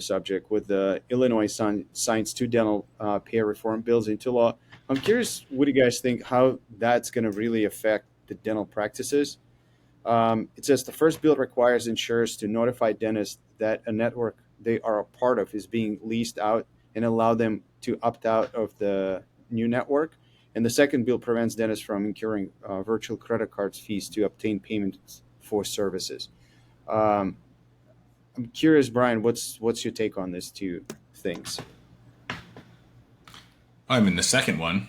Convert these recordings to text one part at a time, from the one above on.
subject with the Illinois signs two dental pay reform bills into law. I'm curious, what do you guys think how that's going to really affect the dental practices? It says the first bill requires insurers to notify dentists that a network they are a part of is being leased out and allow them to opt out of the new network. And the second bill prevents dentists from incurring virtual credit cards fees to obtain payments for services. Um, I'm curious, Brian, what's your take on these two things? I mean, the second one,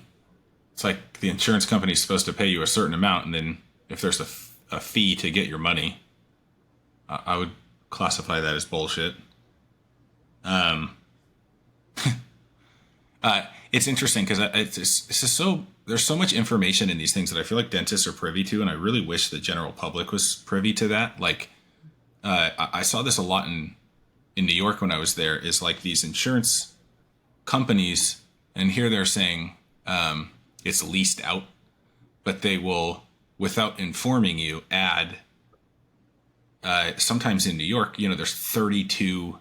it's like the insurance company is supposed to pay you a certain amount, and then if there's a fee to get your money, I would classify that as bullshit. Um, it's interesting because it's just so there's so much information in these things that I feel like dentists are privy to, and I really wish the general public was privy to that. Like, I saw this a lot in New York when I was there. Is like these insurance companies, and here they're saying it's leased out, but they will, without informing you, add. Sometimes in New York, there's 32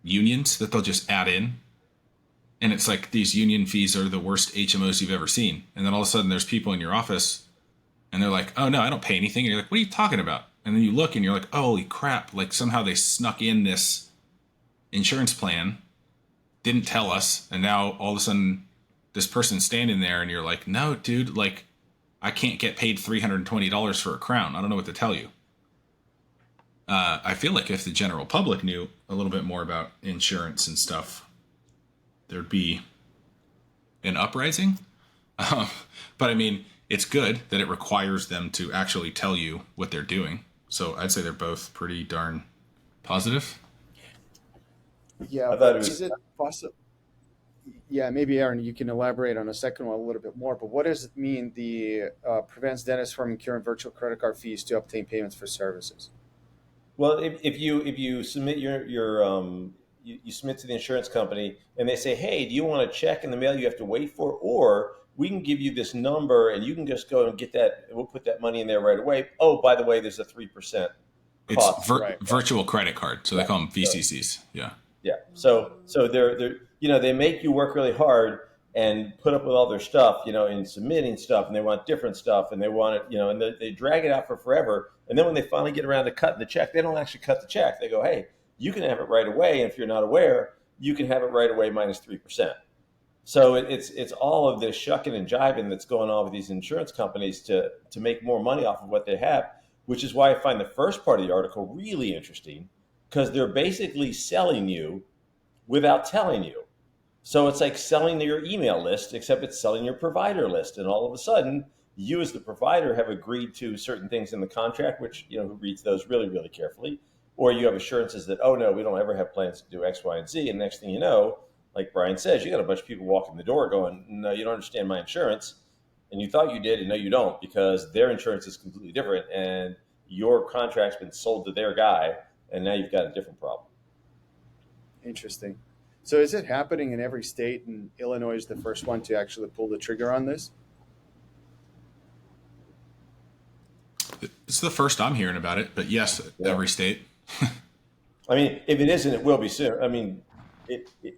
unions that they'll just add in. And it's like these union fees are the worst HMOs you've ever seen. And then all of a sudden there's people in your office and they're like, oh no, I don't pay anything. And you're like, what are you talking about? And then you look and you're like, holy crap. Like somehow they snuck in this insurance plan, didn't tell us. And now all of a sudden this person's standing there and you're like, no, dude, like I can't get paid $320 for a crown. I don't know what to tell you. I feel like if the general public knew a little bit more about insurance and stuff, there'd be an uprising. But I mean, it's good that it requires them to actually tell you what they're doing. So I'd say they're both pretty darn positive. Yeah, I thought but it is was. it possible? Yeah, maybe Aaron, you can elaborate on the second one a little bit more. But what does it mean? The prevents dentists from incurring virtual credit card fees to obtain payments for services. Well, if you submit you submit to the insurance company and they say, hey, do you want a check in the mail you have to wait for, or we can give you this number and you can just go and get that. We'll put that money in there right away. Oh, by the way, there's a 3% It's cost. Right, right. virtual credit card. So they Yeah. call them So VCCs. Yeah. yeah. So they're they make you work really hard and put up with all their stuff, in submitting stuff, and they want different stuff, and they want it, and they drag it out for forever. And then when they finally get around to cutting the check, they don't actually cut the check. They go, hey, you can have it right away, and if you're not aware, you can have it right away minus 3%. So it's all of this shucking and jiving that's going on with these insurance companies to make more money off of what they have, which is why I find the first part of the article really interesting because they're basically selling you without telling you. So it's like selling your email list, except it's selling your provider list. And all of a sudden, you as the provider have agreed to certain things in the contract, which, who reads those really, really carefully. Or you have assurances that, oh, no, we don't ever have plans to do X, Y, and Z. And next thing you know, like Brian says, you got a bunch of people walking the door going, no, you don't understand my insurance. And you thought you did, and no, you don't, because their insurance is completely different. And your contract's been sold to their guy. And now you've got a different problem. Interesting. So is it happening in every state, and Illinois is the first one to actually pull the trigger on this? It's the first I'm hearing about it, but yes, Yeah. every state. I mean, if it isn't, it will be soon. I mean,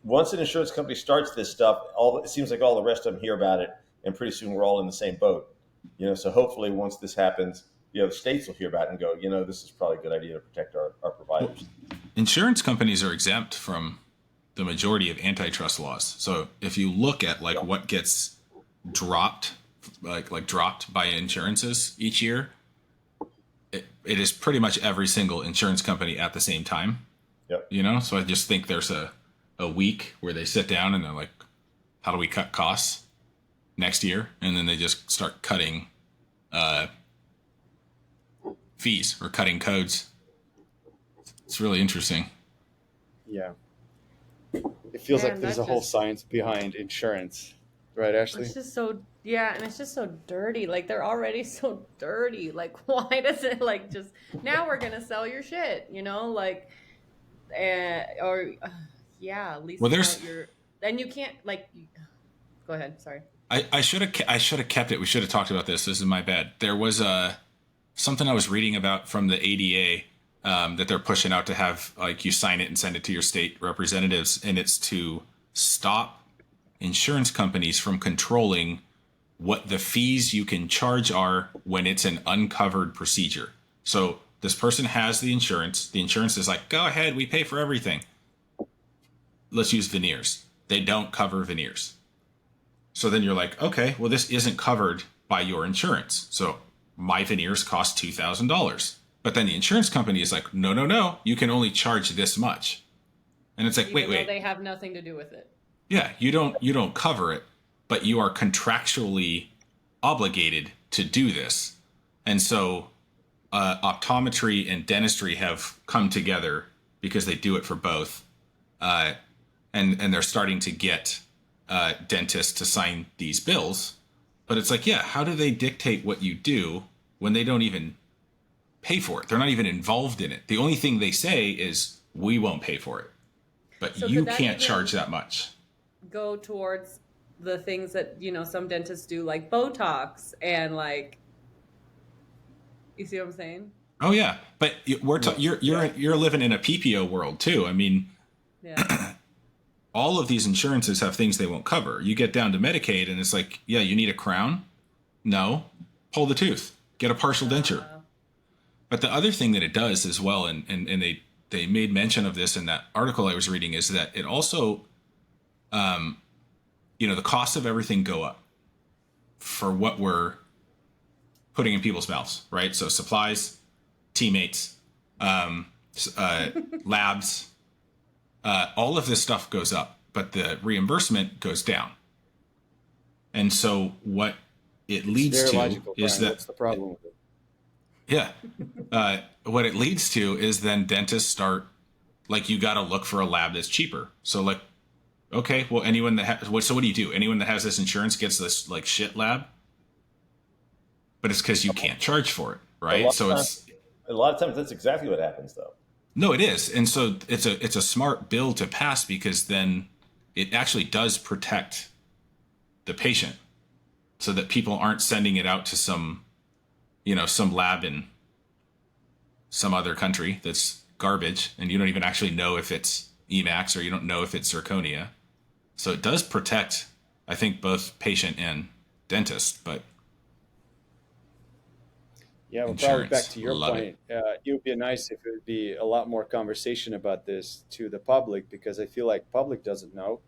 once an insurance company starts this stuff, it seems like all the rest of them hear about it, and pretty soon we're all in the same boat. So hopefully, once this happens, the states will hear about it and go, this is probably a good idea to protect our Well, providers. insurance companies are exempt from the majority of antitrust laws. So if you look at like Yep. what gets dropped, like dropped by insurances each year, it is pretty much every single insurance company at the same time. Yep. So I just think there's a week where they sit down and they're like, how do we cut costs next year? And then they just start cutting fees or cutting codes. It's really interesting. Yeah. It feels like Man, there's that a whole just science behind insurance, right, Ashley? it's just so yeah, and it's just so dirty. Like they're already so dirty. Like why does it like just now we're gonna sell your shit, Like or yeah, Well, leasing there's out your and you can't go ahead, sorry. I should have kept it. We should have talked about this. This is my bad. There was something I was reading about from the ADA. that they're pushing out to have like you sign it and send it to your state representatives, and it's to stop insurance companies from controlling what the fees you can charge are when it's an uncovered procedure. So this person has the insurance is like, go ahead, we pay for everything. Let's use veneers. They don't cover veneers. So then you're like, okay, well, this isn't covered by your insurance. So my veneers cost $2,000. But then the insurance company is like, no, you can only charge this much. And it's like, Even though wait. they have nothing to do with it. Yeah, you don't cover it, but you are contractually obligated to do this. And so optometry and dentistry have come together because they do it for both. And they're starting to get dentists to sign these bills. But it's like, yeah, how do they dictate what you do when they don't even pay for it? They're not even involved in it. The only thing they say is, we won't pay for it. But So you could that can't even charge that much. go towards the things that, you know, some dentists do, like Botox and like, you see what I'm saying? Oh yeah, but you're living in a PPO world too. I mean, Yeah. all of these insurances have things they won't cover. You get down to Medicaid, and it's like, yeah, you need a crown. No, pull the tooth, get a partial denture. But the other thing that it does as well, and they made mention of this in that article I was reading, is that it also, the cost of everything go up for what we're putting in people's mouths, right? So supplies, teammates, labs, all of this stuff goes up, but the reimbursement goes down. And so what it leads to is that, what's the problem with it? yeah, what it leads to is then dentists start, like, you got to look for a lab that's cheaper. So like, okay, well, anyone that so what do you do? Anyone that has this insurance gets this like shit lab, but it's because you can't charge for it, right? So a lot of times that's exactly what happens, though. No, it is. And so it's a smart bill to pass, because then it actually does protect the patient, so that people aren't sending it out to some lab in some other country that's garbage, and you don't even actually know if it's EMAX, or you don't know if it's zirconia. So it does protect, I think, both patient and dentist, but yeah, well, probably back to your point, it would be nice if it would be a lot more conversation about this to the public, because I feel like public doesn't know,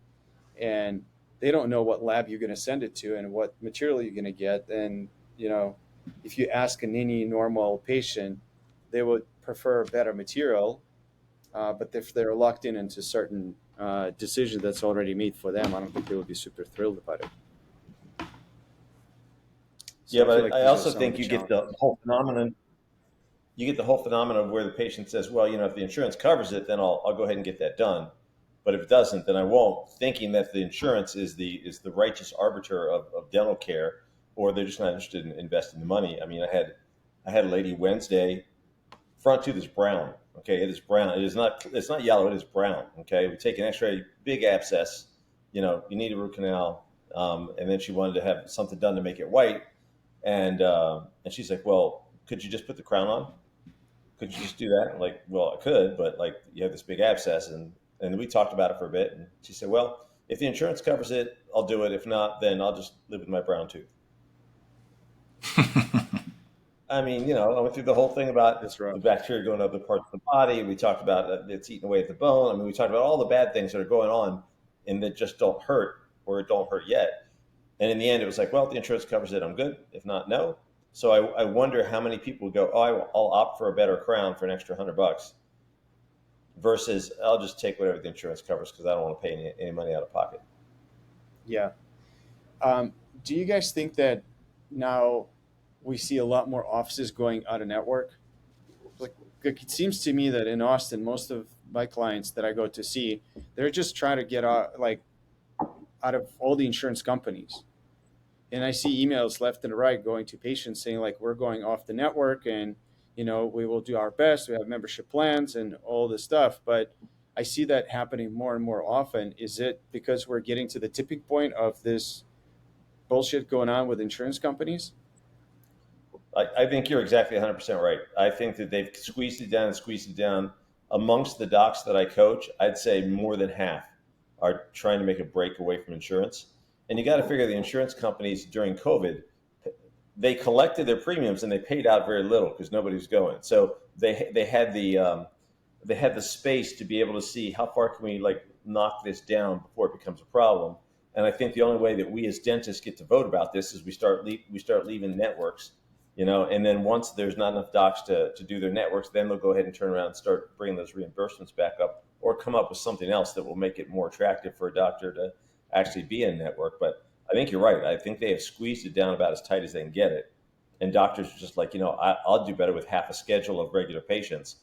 and they don't know what lab you're going to send it to and what material you're going to get. And, if you ask any normal patient, they would prefer better material. But if they're locked into certain decision that's already made for them, I don't think they would be super thrilled about it. Yeah, but I also think you get the whole phenomenon. You get the whole phenomenon where the patient says, "Well, if the insurance covers it, then I'll go ahead and get that done. But if it doesn't, then I won't." Thinking that the insurance is the righteous arbiter of dental care, or they're just not interested in investing the money. I mean, I had a lady Wednesday, front tooth is brown. Okay, it is brown. It's not yellow. It is brown. Okay, we take an X-ray, big abscess. You need a root canal, and then she wanted to have something done to make it white. And she's like, "Well, could you just put the crown on? Could you just do that?" I'm like, "Well, I could, but like you have this big abscess." And we talked about it for a bit, and she said, "Well, if the insurance covers it, I'll do it. If not, then I'll just live with my brown tooth." I mean, I went through the whole thing about the bacteria going to other parts of the body. We talked about it's eating away at the bone. I mean, we talked about all the bad things that are going on and that just don't hurt, or it don't hurt yet. And in the end, it was like, well, if the insurance covers it, I'm good. If not, no. So I wonder how many people go, "Oh, I'll opt for a better crown for an extra $100 versus I'll just take whatever the insurance covers because I don't want to pay any money out of pocket." Yeah. Do you guys think that now we see a lot more offices going out of network? Like it seems to me that in Austin, most of my clients that I go to see, they're just trying to get out of all the insurance companies. And I see emails left and right going to patients saying like, we're going off the network and, we will do our best. We have membership plans and all this stuff. But I see that happening more and more often. Is it because we're getting to the tipping point of this bullshit going on with insurance companies? I think you're exactly 100% right. I think that they've squeezed it down and squeezed it down. Amongst the docs that I coach, I'd say more than half are trying to make a break away from insurance. And you got to figure the insurance companies during COVID, they collected their premiums and they paid out very little because nobody was going. So they had the space to be able to see how far can we like knock this down before it becomes a problem. And I think the only way that we as dentists get to vote about this is we start leaving networks, and then once there's not enough docs to do their networks, then they'll go ahead and turn around and start bringing those reimbursements back up, or come up with something else that will make it more attractive for a doctor to actually be in network. But I think you're right. I think they have squeezed it down about as tight as they can get it. And doctors are just like, I'll do better with half a schedule of regular patients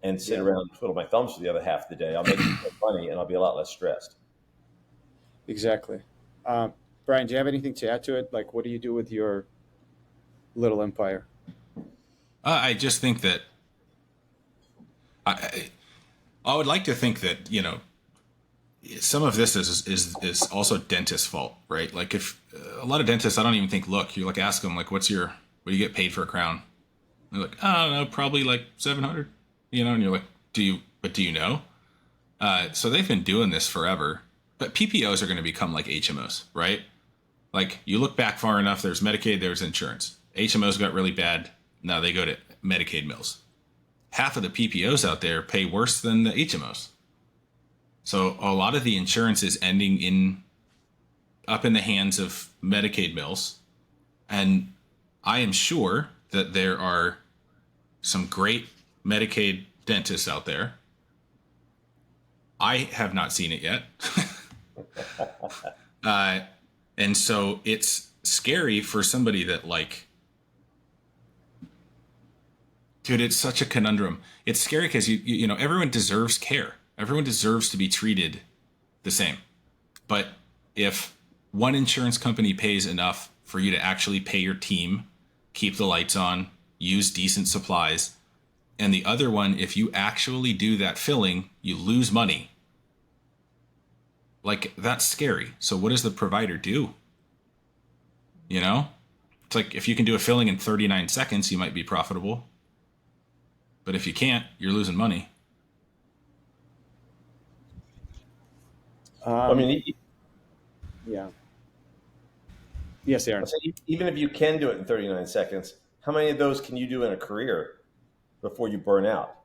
and sit around and twiddle my thumbs for the other half of the day. I'll make more money and I'll be a lot less stressed. Exactly. Brian, do you have anything to add to it? Like, what do you do with your little empire? I just think that I would like to think that some of this is also dentist's fault, right? Like if a lot of dentists, I don't even think look. You like ask them like, what do you get paid for a crown? They're like, I don't know, probably like 700, and you're like, do you know? So they've been doing this forever, but PPOs are going to become like HMOs, right? Like you look back far enough, there's Medicaid, there's insurance. HMOs got really bad. Now they go to Medicaid mills. Half of the PPOs out there pay worse than the HMOs. So a lot of the insurance is ending up in the hands of Medicaid mills. And I am sure that there are some great Medicaid dentists out there. I have not seen it yet. And so it's scary for somebody that dude, it's such a conundrum. It's scary because you know everyone deserves care. Everyone deserves to be treated the same. But if one insurance company pays enough for you to actually pay your team, keep the lights on, use decent supplies, and the other one, if you actually do that filling, you lose money. Like, that's scary. So what does the provider do? It's like if you can do a filling in 39 seconds, you might be profitable. But if you can't, you're losing money. I mean, Yeah. Yes, Aaron. even if you can do it in 39 seconds, how many of those can you do in a career before you burn out?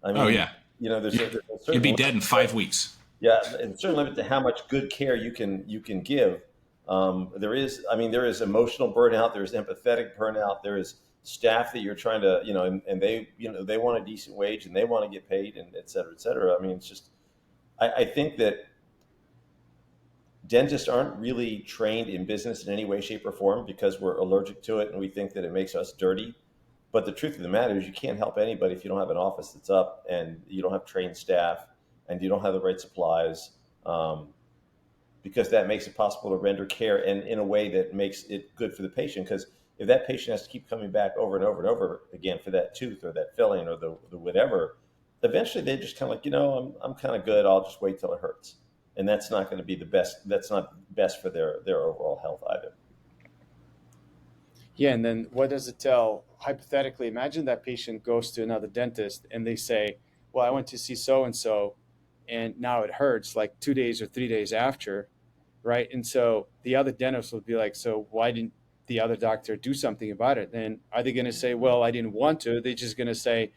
I mean, Oh, yeah. There's a certain You'd be limit. dead in 5 weeks. Yeah, and a certain limit to how much good care you can give. There is emotional burnout. There's empathetic burnout. There is staff that you're trying to, and they want a decent wage and they want to get paid, and et cetera, et cetera. I mean, it's just, I think that dentists aren't really trained in business in any way, shape, or form because we're allergic to it and we think that it makes us dirty. But the truth of the matter is you can't help anybody if you don't have an office that's up and you don't have trained staff and you don't have the right supplies, because that makes it possible to render care and in a way that makes it good for the patient. Because if that patient has to keep coming back over and over and over again for that tooth or that filling or the whatever, eventually they just kind of like, I'm kind of good. I'll just wait till it hurts. And that's not going to be the best. That's not best for their overall health either. Yeah, and then what does it tell? Hypothetically, imagine that patient goes to another dentist and they say, well, I went to see so-and-so and now it hurts like 2 days or 3 days after, right? And so the other dentist will be like, so why didn't the other doctor do something about it? And are they going to say, well, I didn't want to? They're just going to say,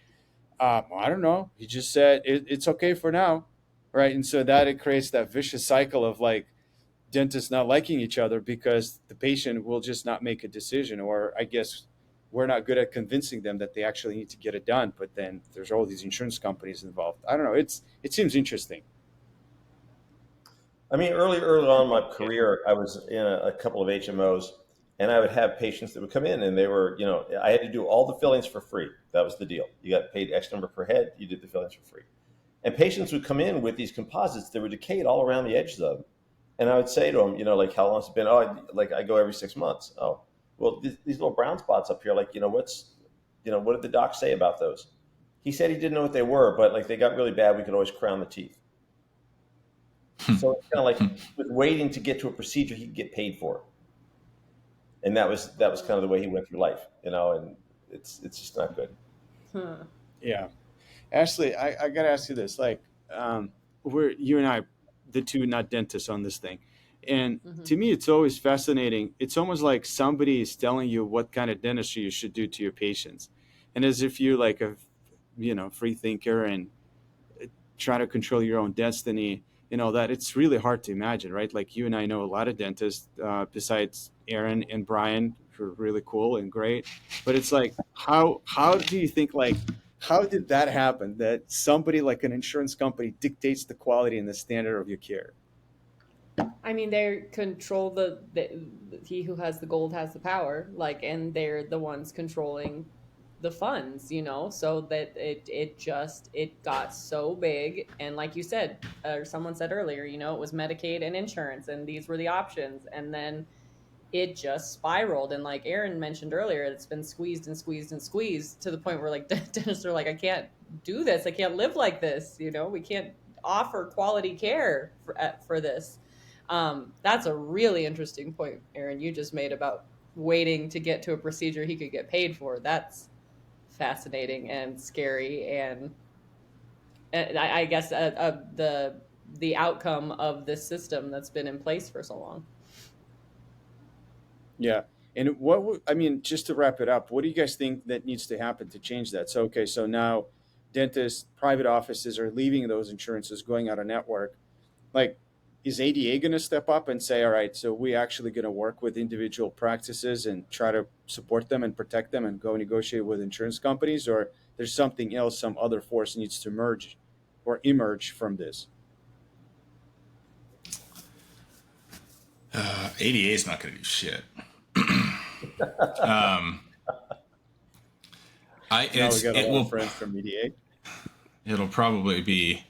I don't know. He just said it's okay for now, right? And so that it creates that vicious cycle of like dentists not liking each other because the patient will just not make a decision, or I guess we're not good at convincing them that they actually need to get it done. But then there's all these insurance companies involved. I don't know. It seems interesting. I mean, early on in my career, I was in a couple of HMOs, and I would have patients that would come in, and they were, I had to do all the fillings for free. That was the deal. You got paid X number per head. You did the fillings for free. And patients would come in with these composites that were decayed all around the edges of them. And I would say to them, like, how long has it been? Oh, I go every 6 months. Oh, well, these little brown spots up here, like, what did the doc say about those? He said he didn't know what they were, but like they got really bad. We could always crown the teeth. So it's kind of like with waiting to get to a procedure he could get paid for. And that was kind of the way he went through life, and It's just not good. Huh. Yeah. Ashley, I got to ask you this. Like, we're, you and I, the two not dentists on this thing. And Hmm. to me, it's always fascinating. It's almost like somebody is telling you what kind of dentistry you should do to your patients. And as if you're like a, free thinker and try to control your own destiny, that it's really hard to imagine, right? Like you and I know a lot of dentists, besides Aaron and Brian, who are really cool and great. But it's like, how do you think, like, how did that happen that somebody like an insurance company dictates the quality and the standard of your care? I mean, they control the he who has the gold has the power, like, and they're the ones controlling the funds, so that it got so big, and like you said, or someone said earlier, it was Medicaid and insurance, and these were the options, and then it just spiraled, and like Aaron mentioned earlier, it's been squeezed and squeezed and squeezed to the point where like dentists are like, I can't do this, I can't live like this, we can't offer quality care for this. That's a really interesting point, Aaron, you just made about waiting to get to a procedure he could get paid for. That's fascinating and scary, and I guess the outcome of this system that's been in place for so long. Yeah. And I mean, just to wrap it up, what do you guys think that needs to happen to change that? So, okay, so now dentists, private offices are leaving those insurances, going out of network. Like, is ADA going to step up and say, all right, so we actually going to work with individual practices and try to support them and protect them and go negotiate with insurance companies? Or there's something else, some other force needs to merge or emerge from this? ADA is not going to do shit. um, Now we got a it lot of will friends from EDA. it'll probably be.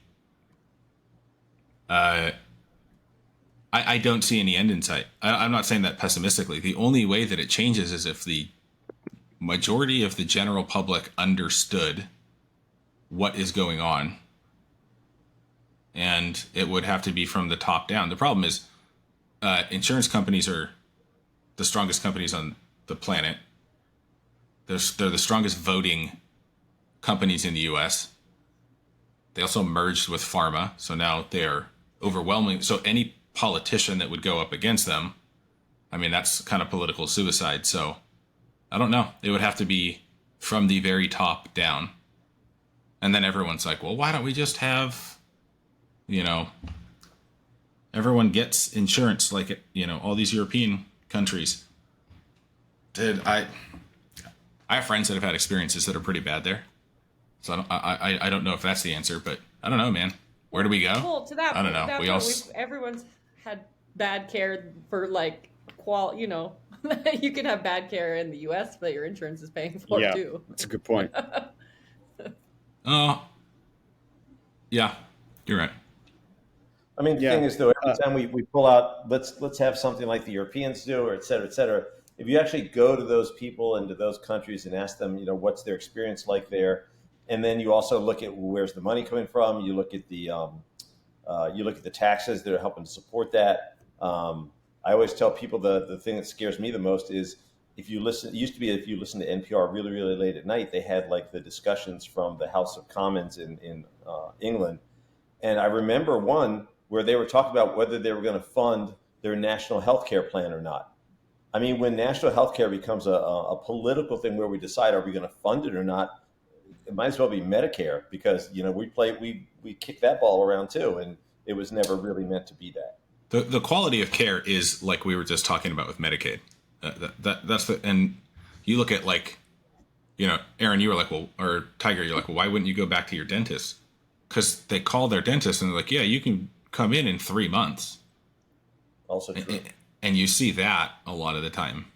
I don't see any end in sight. I'm not saying that pessimistically. The only way that it changes is if the majority of the general public understood what is going on, and it would have to be from the top down. The problem is, insurance companies are the strongest companies on the planet. They're the strongest voting companies in the U.S. They also merged with pharma, so now they're overwhelming. So any politician that would go up against them, I mean, that's kind of political suicide. So I don't know. It would have to be from the very top down. And then everyone's like, well, why don't we just have, everyone gets insurance like it, all these European countries. I have friends that have had experiences that are pretty bad there. So I don't know if that's the answer, but I don't know, man. Where do we go? Well, to that I don't point, know. everyone's had bad care for like you can have bad care in the U.S. that your insurance is paying for Yeah, too. that's a good point. Oh, yeah, you're right. I mean, the Yeah. thing is, though, every time we pull out, let's have something like the Europeans do, or et cetera, et cetera. If you actually go to those people and to those countries and ask them, what's their experience like there, and then you also look at where's the money coming from. You look at the taxes that are helping to support that. I always tell people the thing that scares me the most is if you listen. It used to be if you listen to NPR really, really late at night, they had like the discussions from the House of Commons in England, and I remember one where they were talking about whether they were going to fund their national health care plan or not. I mean, when national health care becomes a political thing where we decide are we going to fund it or not, it might as well be Medicare because we kick that ball around too, and it was never really meant to be that. The quality of care is like we were just talking about with Medicaid. That's and you look at like, Aaron, you were like, well, or Tiger, you're like, well, why wouldn't you go back to your dentist? Because they call their dentist and they're like, yeah, you can come in 3 months. Also true. And you see that a lot of the time,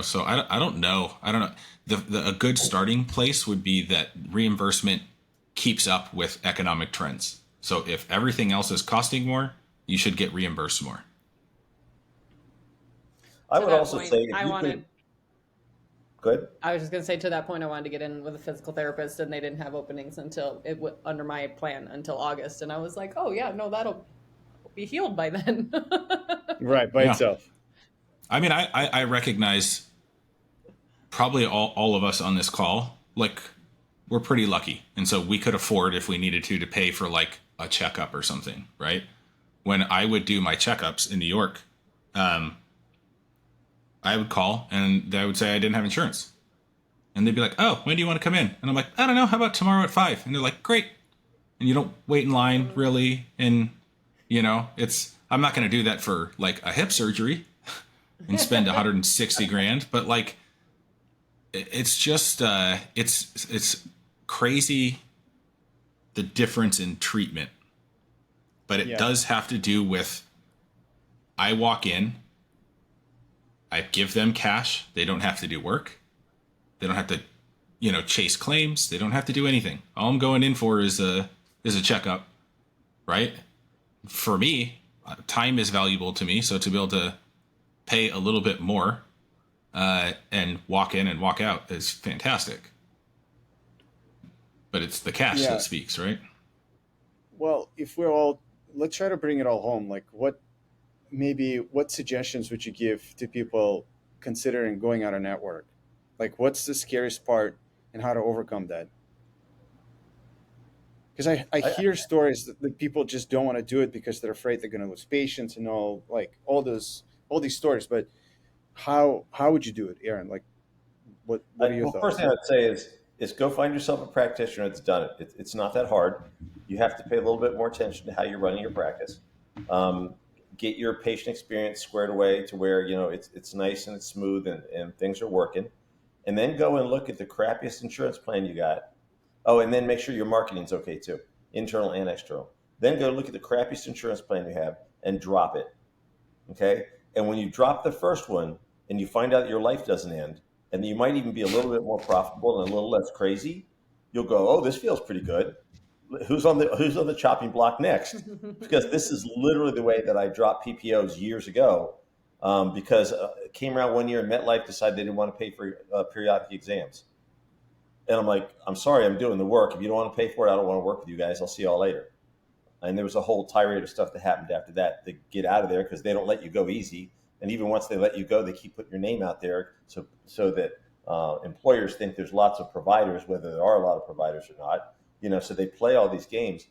so I don't know. A good starting place would be that reimbursement keeps up with economic trends. So if everything else is costing more, you should get reimbursed more. I To would that also point, say if I you wanted. could, go ahead. I was just going to say to that point, I wanted to get in with a physical therapist, and they didn't have openings until under my plan until August, and I was like, oh yeah, no, that'll be healed by then. Right, by Yeah. itself. I mean, I recognize probably all of us on this call, like, we're pretty lucky. And so we could afford, if we needed to pay for like a checkup or something, right? When I would do my checkups in New York, I would call and they would say I didn't have insurance. And they'd be like, oh, when do you want to come in? And I'm like, I don't know. How about tomorrow at 5? And they're like, great. And you don't wait in line really. And, I'm not going to do that for like a hip surgery and spend 160 grand. But like, it's just, it's crazy the difference in treatment. But it does have to do with, I walk in, I give them cash. They don't have to do work. They don't have to, chase claims. They don't have to do anything. All I'm going in for is a checkup, right? For me, time is valuable to me. So to be able to pay a little bit more and walk in and walk out is fantastic. But it's the cash that speaks, right? Well, let's try to bring it all home. Like what suggestions would you give to people considering going out of network? Like what's the scariest part and how to overcome that? Because I hear stories that people just don't want to do it because they're afraid they're going to lose patients and all these stories. But how would you do it, Aaron? Like what are your thoughts? First thing I'd say is go find yourself a practitioner that's done it. It's not that hard. You have to pay a little bit more attention to how you're running your practice. Get your patient experience squared away to where it's nice and it's smooth and things are working, and then go and look at the crappiest insurance plan you got. Oh, and then make sure your marketing's okay too, internal and external. Then go look at the crappiest insurance plan you have and drop it. Okay, and when you drop the first one and you find out that your life doesn't end, and you might even be a little bit more profitable and a little less crazy, you'll go, oh, this feels pretty good. Who's on the chopping block next? Because this is literally the way that I dropped PPOs years ago, because it came around one year and MetLife decided they didn't want to pay for periodic exams. And I'm like, I'm sorry, I'm doing the work. If you don't want to pay for it, I don't want to work with you guys. I'll see you all later. And there was a whole tirade of stuff that happened after that to get out of there because they don't let you go easy. And even once they let you go, they keep putting your name out there so that employers think there's lots of providers, whether there are a lot of providers or not. So they play all these games.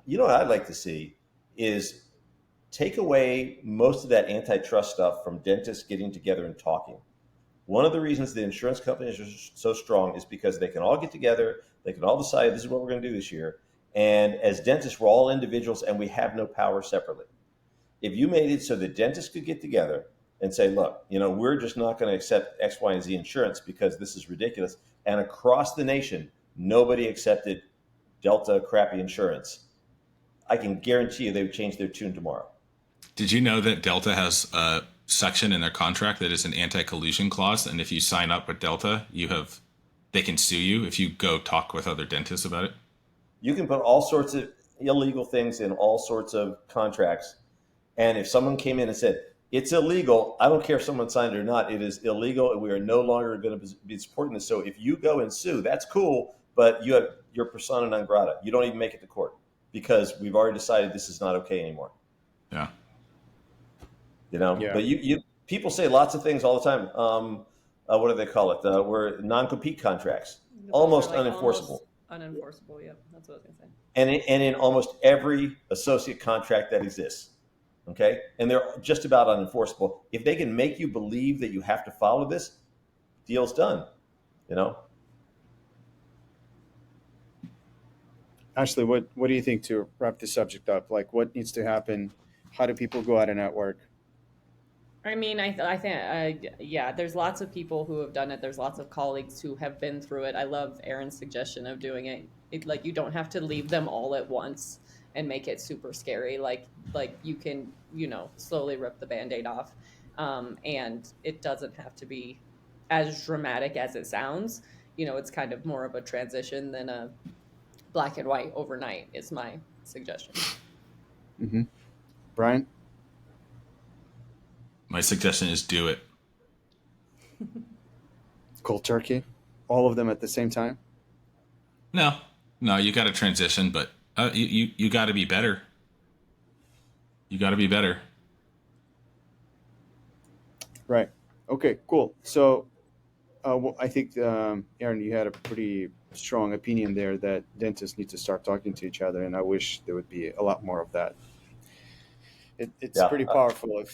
What I'd like to see is take away most of that antitrust stuff from dentists getting together and talking. One of the reasons the insurance companies are so strong is because they can all get together. They can all decide this is what we're going to do this year. And as dentists, we're all individuals and we have no power separately. If you made it so the dentists could get together and say, look, we're just not going to accept X, Y, and Z insurance because this is ridiculous. And across the nation, nobody accepted Delta crappy insurance. I can guarantee you they would change their tune tomorrow. Did you know that Delta has a section in their contract that is an anti-collusion clause? And if you sign up with Delta, they can sue you if you go talk with other dentists about it? You can put all sorts of illegal things in all sorts of contracts. And if someone came in and said, it's illegal, I don't care if someone signed it or not, it is illegal and we are no longer going to be supporting this. So if you go and sue, that's cool, but you're persona non grata. You don't even make it to court because we've already decided this is not okay anymore. Yeah. But people say lots of things all the time. What do they call it? We're non-compete contracts, almost unenforceable. Unenforceable, yeah, that's what I was going to say. And in almost every associate contract that exists. Okay, and they're just about unenforceable. If they can make you believe that you have to follow this, deal's done. Ashley, what do you think to wrap this subject up? Like, what needs to happen? How do people go out of network? I mean, I think, there's lots of people who have done it. There's lots of colleagues who have been through it. I love Aaron's suggestion of doing it. Like, you don't have to leave them all at once and make it super scary. Like you can, slowly rip the Band-Aid off. And it doesn't have to be as dramatic as it sounds. It's kind of more of a transition than a black and white overnight is my suggestion. Mm-hmm. Brian? My suggestion is do it. Cold turkey? All of them at the same time? No, you got to transition, but you got to be better. You got to be better. Right. Okay, cool. So Well, I think, Aaron, you had a pretty strong opinion there that dentists need to start talking to each other, and I wish there would be a lot more of that. It's Yeah. pretty powerful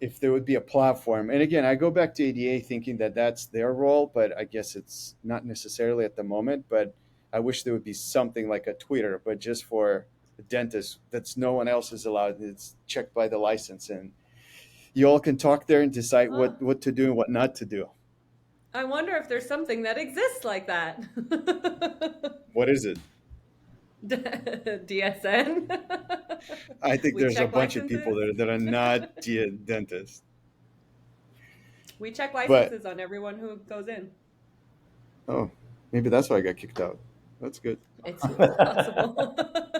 if there would be a platform. And again, I go back to ADA thinking that that's their role, but I guess it's not necessarily at the moment. But I wish there would be something like a Twitter, but just for the dentists, that's no one else is allowed. It's checked by the license, and you all can talk there and decide Huh. what to do and what not to do. I wonder if there's something that exists like that. What is it? DSN. I think We there's a check bunch of people licenses. there that are not dentists. We check But licenses on everyone who goes in. oh, maybe that's why I got kicked out. That's good. It's possible.